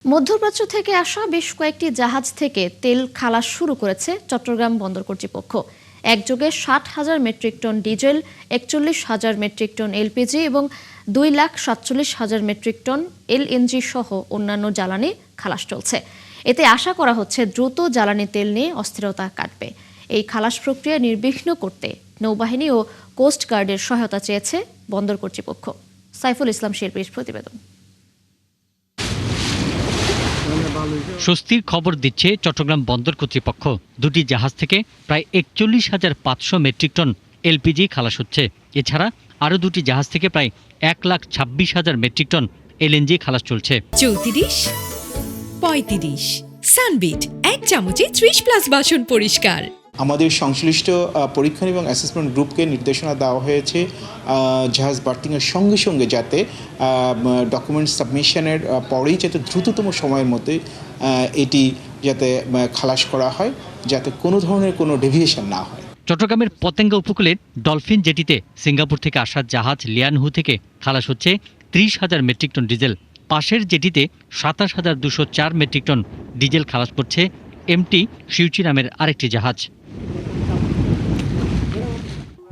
মধ্যপ্রাচ্য থেকে আসা বেশ কয়েকটি জাহাজ থেকে তেল খালাস শুরু করেছে চট্টগ্রাম বন্দর কর্তৃপক্ষ। একযোগে 60,000 metric ton diesel, 41,000 metric ton LPG এবং 2,47,000 মেট্রিক টন এলএনজি সহ অন্যান্য জ্বালানি খালাস চলছে। এতে আশা করা হচ্ছে দ্রুত জ্বালানি তেল নিয়ে অস্থিরতা কাটবে। এই খালাস প্রক্রিয়া নির্বিঘ্ন করতে নৌবাহিনী ও কোস্ট গার্ডের সহায়তা চেয়েছে বন্দর কর্তৃপক্ষ। সাইফুল ইসলাম শিল্পীর প্রতিবেদন। স্বস্তির খবর দিচ্ছে চট্টগ্রাম বন্দর কর্তৃপক্ষ। দুটি জাহাজ থেকে প্রায় 41,500 মেট্রিক টন এলপিজি খালাস হচ্ছে। এছাড়া আরও দুটি জাহাজ থেকে প্রায় 1,26,000 মেট্রিক টন এলএনজি খালাস চলছে। 34, 35 সানবিট 1 চামচে 30+ বাসন পরিষ্কার। আমাদের সংশ্লিষ্ট পরীক্ষণ এবং অ্যাসেসমেন্ট গ্রুপকে নির্দেশনা দেওয়া হয়েছে জাহাজ বার্থিংয়ের সঙ্গে সঙ্গে যাতে ডকুমেন্ট সাবমিশনের পরেই যাতে দ্রুততম সময়ের মধ্যে এটি যাতে খালাস করা হয়, যাতে কোনো ধরনের কোনো ডেভিয়েশন না হয়। চট্টগ্রামের পতেঙ্গা উপকূলের ডলফিন জেটিতে সিঙ্গাপুর থেকে আসা জাহাজ লিয়ানহু থেকে খালাস হচ্ছে 30,000 মেট্রিক টন ডিজেল। পাশের জেটিতে 27,204 মেট্রিক টন ডিজেল খালাস করছে এমটি শিউচি নামের আরেকটি জাহাজ।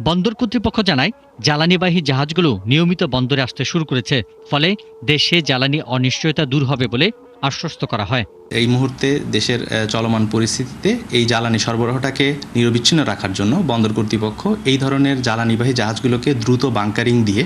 বন্দর কর্তৃপক্ষ জানায়, জ্বালানিবাহী জাহাজগুলো নিয়মিত বন্দরে আসতে শুরু করেছে, ফলে দেশে জ্বালানি অনিশ্চয়তা দূর হবে বলে আশ্বস্ত করা হয়। এই মুহূর্তে দেশের চলমান পরিস্থিতিতে এই জ্বালানি সরবরাহটাকে নিরবিচ্ছিন্ন রাখার জন্য বন্দর কর্তৃপক্ষ এই ধরনের জ্বালানিবাহী জাহাজগুলোকে দ্রুত বাংকারিং দিয়ে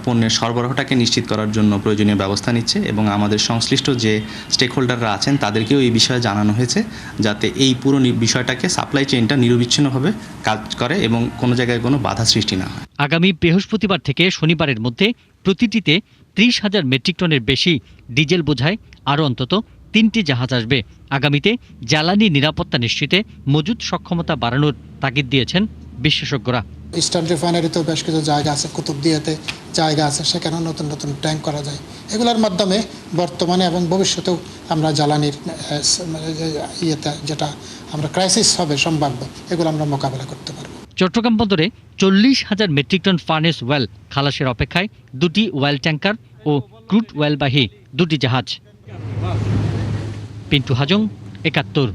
পণ্যের সরবরাহটাকে নিশ্চিত করার জন্য প্রয়োজনীয় ব্যবস্থা নিচ্ছে এবং আমাদের সংশ্লিষ্ট যে স্টেক হোল্ডাররা আছেন তাদেরকেও এই বিষয়ে জানানো হয়েছে, যাতে এই পুরো বিষয়টাকে সাপ্লাই চেইনটা নিরবিচ্ছিন্নভাবে কাজ করে এবং কোনো জায়গায় কোনো বাধা সৃষ্টি না হয়। আগামী বৃহস্পতিবার থেকে শনিবারের মধ্যে প্রতিটিতে 30,000 মেট্রিক টনের বেশি ডিজেল বোঝায় আরও অন্তত 3টি জাহাজ আসবে। আগামীতে জ্বালানি নিরাপত্তা নিশ্চিতে মজুদ সক্ষমতা বাড়ানোর তাগিদ দিয়েছেন বিশেষজ্ঞরা। ইস্টার্ন রিফাইনারিতেও বেশ কিছু জায়গা আছে, কুতুবদিয়াতে জায়গা আছে, সেখানেও নতুন নতুন ট্যাঙ্ক করা যায়। এগুলোর মাধ্যমে বর্তমানে এবং ভবিষ্যতেও আমরা জ্বালানির যেটা আমরা ক্রাইসিস হবে সম্ভাব্য, এগুলো আমরা মোকাবেলা করতে পারব। চট্টগ্রাম বন্দরে 40,000 মেট্রিক টন ফার্নেস ওয়েল খালাসের অপেক্ষায় দুটি ওয়েল ট্যাঙ্কার ও ক্রুড ওয়েলবাহী দুটি জাহাজ। পিন্টু হাজং, 71।